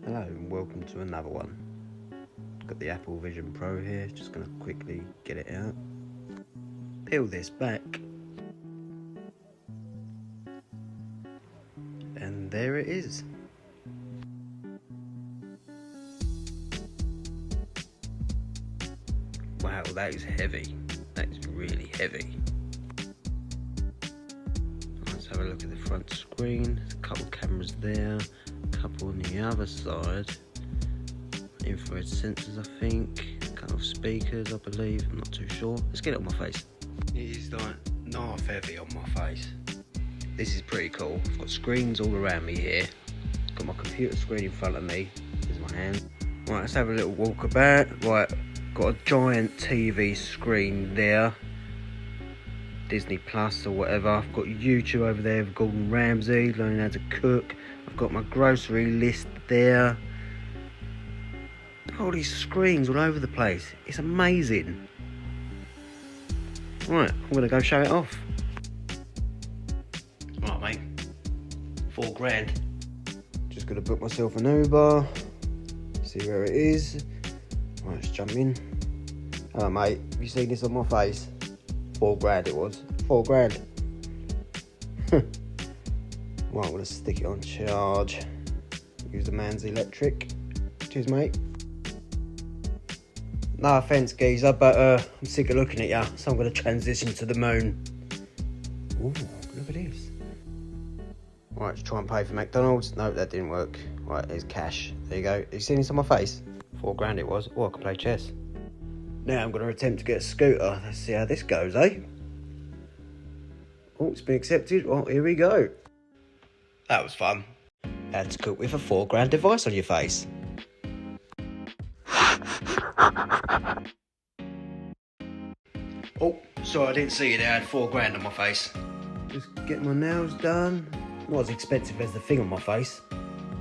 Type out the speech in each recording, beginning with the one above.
Hello and welcome to another one. Got the Apple Vision Pro here, just going to quickly get it out. Peel this back. And there it is. Wow, that is heavy. That is really heavy. Let's have a look at the front screen. There's a couple of cameras there, a couple on the other side. Infrared sensors, I think. A couple of speakers, I believe. I'm not too sure. Let's get it on my face. It is like knife heavy on my face. This is pretty cool. I've got screens all around me here. Got my computer screen in front of me. There's my hand. Right, let's have a little walk about. Right, got a giant TV screen there. Disney Plus or whatever. I've got YouTube over there with Gordon Ramsay, learning how to cook. I've got my grocery list there. Look at all these screens all over the place. It's amazing. Right, I'm going to go show it off. Right, mate. £4 Just going to book myself an Uber. See where it is. Right, let's jump in. Hello, mate. Have you seen this on my face? £4 it was. £4. Right, I'm going to stick it on charge. Use the man's electric. Cheers, mate. No offence, geezer, but I'm sick of looking at you, so I'm going to transition to the moon. Ooh, look at this. Right, let's try and pay for McDonald's. No, that didn't work. Right, there's cash. There you go. Have you seen this on my face? £4 it was. Oh, I can play chess. Now I'm going to attempt to get a scooter. Let's see how this goes, eh? Oh, it's been accepted. Well, here we go. That was fun. How to cook with a £4 device on your face. Oh, sorry, I didn't see you there. I had £4 on my face. Just getting my nails done. Not as expensive as the thing on my face.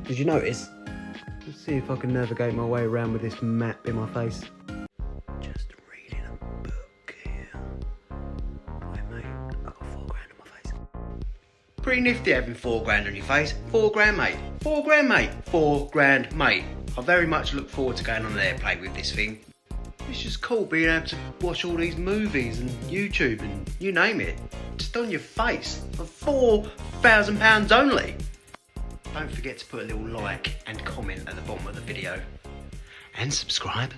Did you notice? Let's see if I can navigate my way around with this map in my face. Just reading a book here. Right, mate, I've got £4 on my face. Pretty nifty having £4 on your face. £4, mate. £4, mate. £4, mate. I very much look forward to going on an airplane with this thing. It's just cool being able to watch all these movies and YouTube and you name it. Just on your face for £4,000 only. Don't forget to put a little like and comment at the bottom of the video. And subscribe.